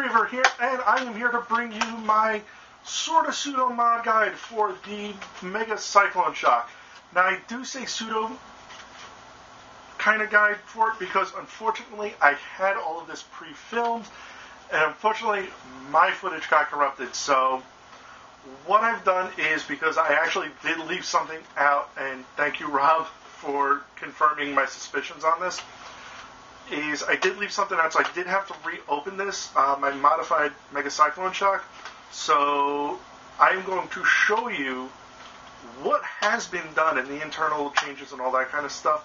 River here, and I am here to bring you my sort of pseudo mod guide for the Mega Cycloneshock. Now, I do say pseudo kind of guide for it because, unfortunately, I had all of this pre-filmed, and unfortunately, my footage got corrupted. So, what I've done is, because I actually did leave something out, and thank you, Rob, for confirming my suspicions on this, is I did leave something out, so I did have to reopen this, my modified Mega Cycloneshock. So I'm going to show you what has been done in the internal changes and all that kind of stuff.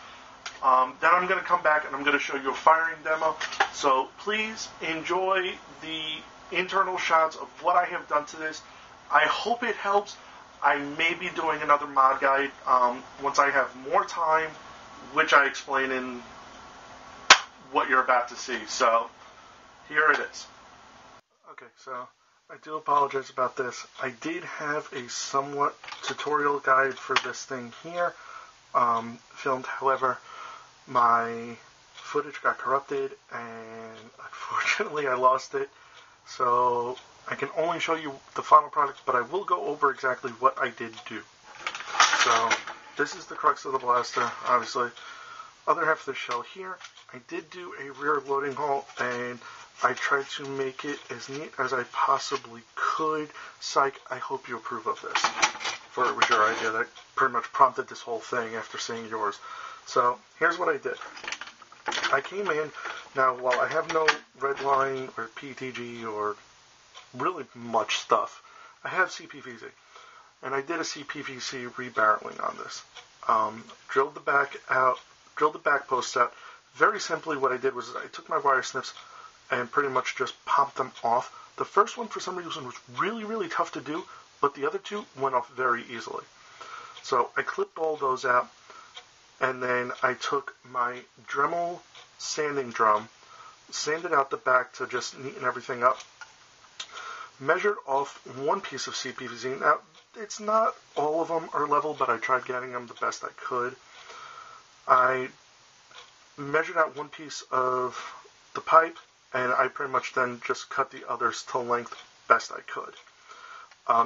Then I'm going to come back and I'm going to show you a firing demo. So please enjoy the internal shots of what I have done to this. I hope it helps. I may be doing another mod guide once I have more time, which I explain in what you're about to see. So here it is. Okay, so I do apologize about this. I did have a somewhat tutorial guide for this thing here filmed. However, my footage got corrupted and unfortunately I lost it. So I can only show you the final product, but I will go over exactly what I did do. So this is the crux of the blaster, obviously. Other half of the shell here. I did do a rear loading hole, and I tried to make it as neat as I possibly could. Psych, I hope you approve of this. For it was your idea that pretty much prompted this whole thing after seeing yours. So here's what I did. I came in. Now, while I have no red line or PTG or really much stuff, I have CPVC. And I did a CPVC rebarreling on this. Drilled the back out. Drilled the back posts out. Very simply, what I did was I took my wire snips and pretty much just popped them off. The first one, for some reason, was really, really tough to do, but the other two went off very easily. So I clipped all those out, and then I took my Dremel sanding drum, sanded out the back to just neaten everything up, measured off one piece of CPVC. Now, it's not all of them are level, but I tried getting them the best I could. I measured out one piece of the pipe, and I pretty much then just cut the others to length best I could.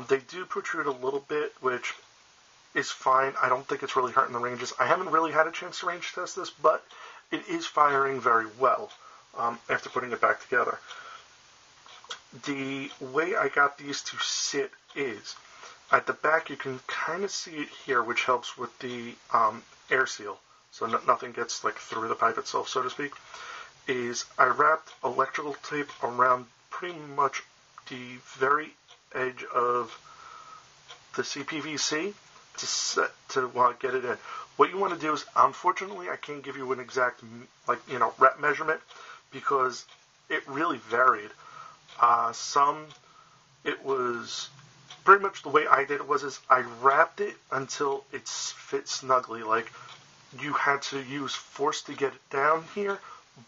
They do protrude a little bit, which is fine. I don't think it's really hurting the ranges. I haven't really had a chance to range test this, but it is firing very well after putting it back together. The way I got these to sit is, at the back you can kind of see it here, which helps with the air seal. So nothing gets like through the pipe itself, so to speak, is I wrapped electrical tape around pretty much the very edge of the CPVC to get it in. What you want to do is, unfortunately, I can't give you an exact rep measurement because it really varied. It was pretty much the way I did it was I wrapped it until it fit snugly, like you had to use force to get it down here,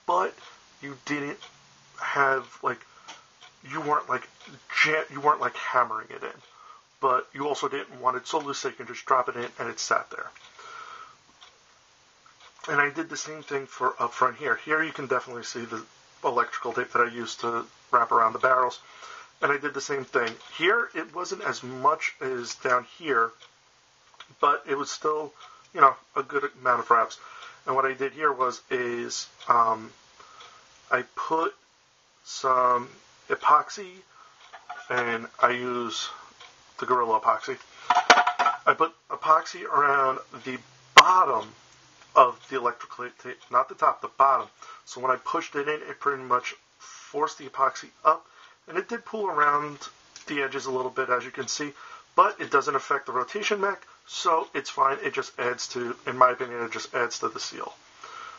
but you didn't have you weren't hammering it in, but you also didn't want it so loose that you can just drop it in and it sat there. And I did the same thing for up front here. Here you can definitely see the electrical tape that I used to wrap around the barrels, and I did the same thing. Here it wasn't as much as down here, but it was still a good amount of wraps. And what I did here I put some epoxy, and I use the Gorilla epoxy. I put epoxy around the bottom of the electrical tape, not the top, the bottom. So when I pushed it in, it pretty much forced the epoxy up, and it did pull around the edges a little bit, as you can see, but it doesn't affect the rotation mech, so it's fine. It just adds to, in my opinion, it just adds to the seal.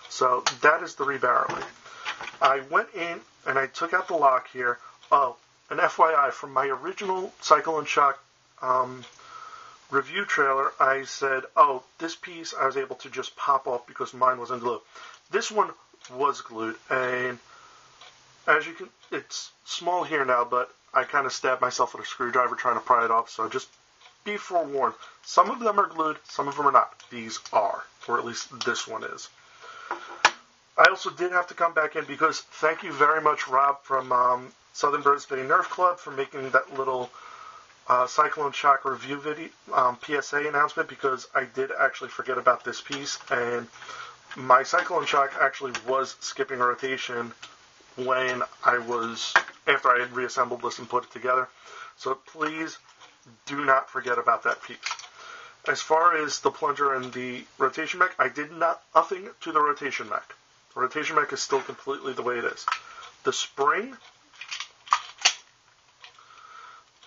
So that is the rebarreling. I went in and I took out the lock here. Oh, an FYI, from my original Cycloneshock review trailer, I said, oh, this piece I was able to just pop off because mine wasn't glued. This one was glued, and as you can, it's small here now, but I kind of stabbed myself with a screwdriver trying to pry it off, so just be forewarned. Some of them are glued, some of them are not. These are, or at least this one is. I also did have to come back in because thank you very much, Rob, from Southern Birds Bay Nerf Club for making that little Cycloneshock review video PSA announcement, because I did actually forget about this piece, and my Cycloneshock actually was skipping rotation when after I had reassembled this and put it together. So please do not forget about that piece. As far as the plunger and the rotation mech, I did nothing to the rotation mech. The rotation mech is still completely the way it is. The spring,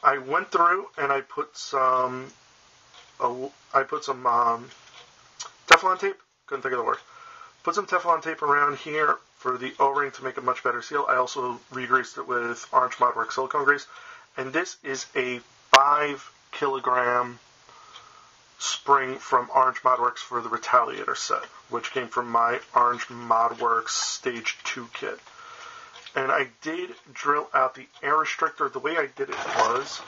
I went through and I put some Teflon tape. Couldn't think of the word. Put some Teflon tape around here for the O-ring to make a much better seal. I also re-greased it with Orange Modworks silicone grease. And this is a 5 kilogram spring from Orange Modworks for the Retaliator set, which came from my Orange Modworks Stage 2 kit. And I did drill out the air restrictor. The way I did it was,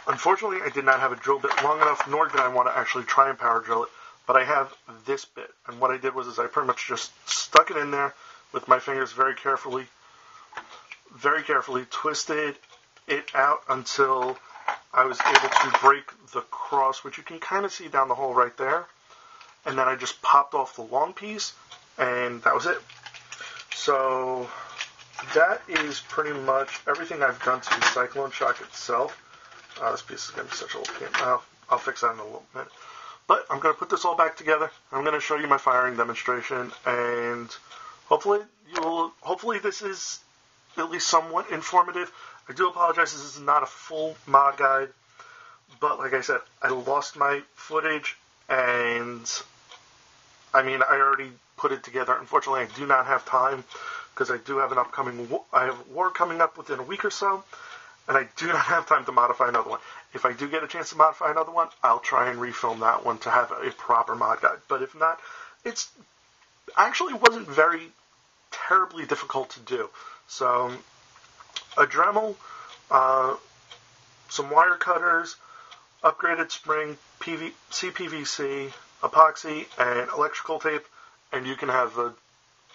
unfortunately, I did not have a drill bit long enough, nor did I want to actually try and power drill it, but I have this bit. And what I did was I pretty much just stuck it in there with my fingers very carefully, twisted it out until I was able to break the cross, which you can kind of see down the hole right there. And then I just popped off the long piece, and that was it. So that is pretty much everything I've done to the Cycloneshock itself. This piece is going to be such a little pain. I'll fix that in a little minute. But I'm going to put this all back together. I'm going to show you my firing demonstration, and hopefully this is at least somewhat informative. I do apologize, this is not a full mod guide, but like I said, I lost my footage, and I already put it together. Unfortunately, I do not have time, because I do have I have war coming up within a week or so, and I do not have time to modify another one. If I do get a chance to modify another one, I'll try and refilm that one to have a proper mod guide. But if not, it actually wasn't very terribly difficult to do. So, a Dremel, some wire cutters, upgraded spring, CPVC, epoxy, and electrical tape, and you can have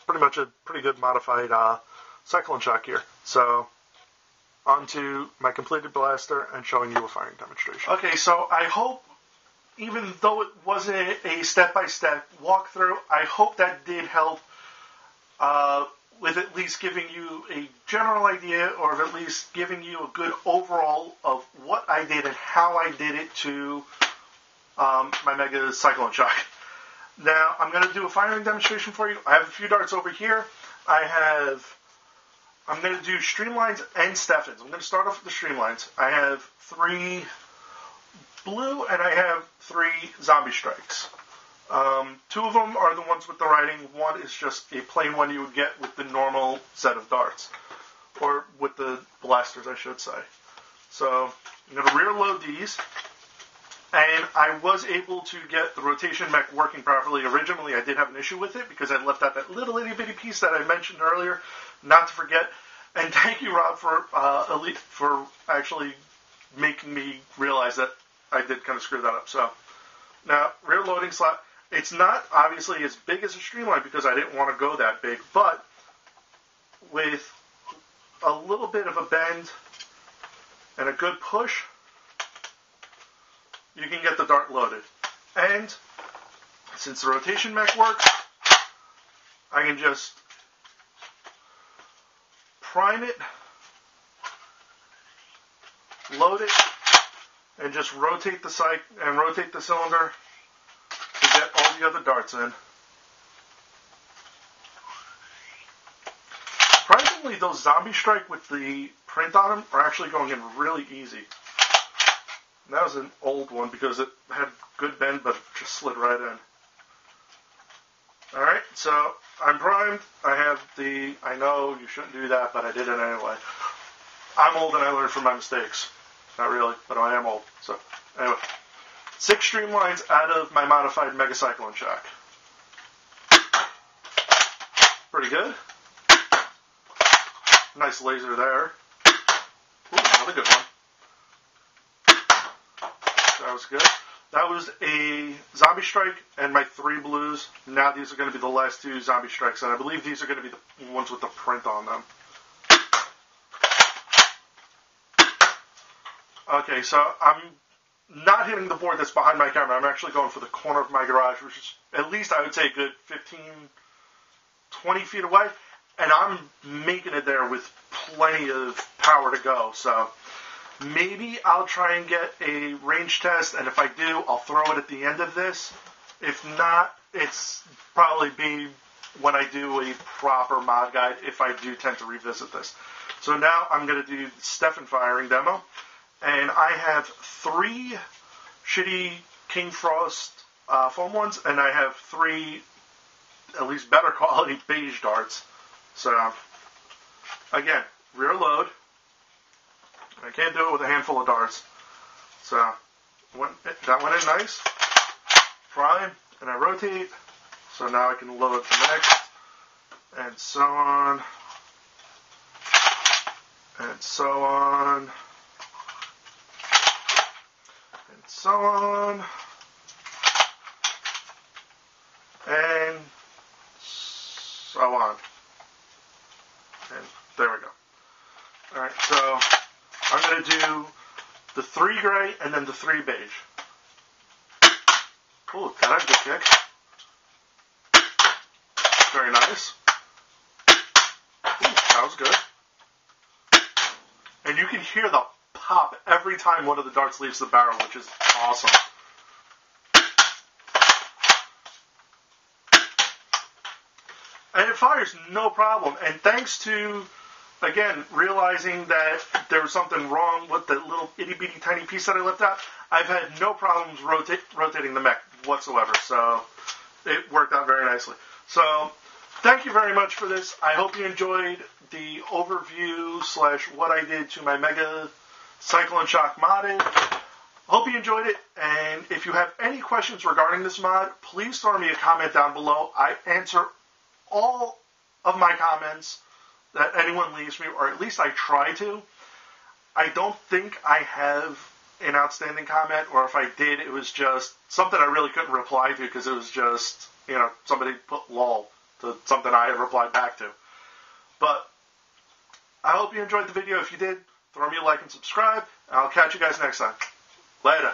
pretty good modified Cycloneshock here. So, on to my completed blaster and showing you a firing demonstration. Okay, so I hope, even though it wasn't a step-by-step walkthrough, I hope that did help with at least giving you a general idea, or at least giving you a good overall of what I did and how I did it to my Mega Cycloneshock. Now, I'm going to do a firing demonstration for you. I have a few darts over here. I'm going to do streamlines and Steffens. I'm going to start off with the streamlines. I have 3 blue and I have 3 zombie strikes. 2 of them are the ones with the writing. 1 is just a plain one you would get with the normal set of darts. Or with the blasters, I should say. So, I'm going to rear load these. And I was able to get the rotation mech working properly. Originally, I did have an issue with it because I left out that little itty bitty piece that I mentioned earlier, not to forget. And thank you, Rob, for actually making me realize that I did kind of screw that up. So, now, rear loading slot. It's not obviously as big as a streamline because I didn't want to go that big, but with a little bit of a bend and a good push, you can get the dart loaded. And since the rotation mech works, I can just prime it, load it, and just rotate the cylinder to get all the other darts in. Surprisingly, those Zombie Strike with the print on them are actually going in really easy. And that was an old one because it had good bend, but it just slid right in. Alright, so I'm primed. I know you shouldn't do that, but I did it anyway. I'm old and I learned from my mistakes. Not really, but I am old. So, anyway. 6 streamlines out of my modified Mega Cycloneshock. Pretty good. Nice laser there. Ooh, another good one. That was good. That was a Zombie Strike and my 3 blues. Now these are going to be the last 2 Zombie Strikes, and I believe these are going to be the ones with the print on them. Okay, so I'm not hitting the board that's behind my camera. I'm actually going for the corner of my garage, which is at least I would say a good 15, 20 feet away. And I'm making it there with plenty of power to go. So maybe I'll try and get a range test, and if I do, I'll throw it at the end of this. If not, it's probably be when I do a proper mod guide, if I do tend to revisit this. So now I'm going to do the Stefan firing demo. And I have 3 shitty King Frost foam ones, and I have 3 at least better quality beige darts. So, again, rear load. I can't do it with a handful of darts. So, that went in nice. Prime, and I rotate. So now I can load the next, and so on, and so on, and so on, and so on. And there we go. Alright, so I'm going to do the 3 gray and then the 3 beige. Ooh, that had a good kick. Very nice. Ooh, that was good. And you can hear the pop every time one of the darts leaves the barrel, which is awesome. And it fires no problem. And thanks to, again, realizing that there was something wrong with the little itty-bitty tiny piece that I left out, I've had no problems rotating the mech whatsoever. So it worked out very nicely. So thank you very much for this. I hope you enjoyed the overview / what I did to my Mega Cycloneshock modded. Hope you enjoyed it, and if you have any questions regarding this mod, please throw me a comment down below. I answer all of my comments that anyone leaves me, or at least I try to. I don't think I have an outstanding comment, or if I did, it was just something I really couldn't reply to because it was just, somebody put lol to something I had replied back to. But I hope you enjoyed the video. If you did, throw me a like and subscribe, and I'll catch you guys next time. Later.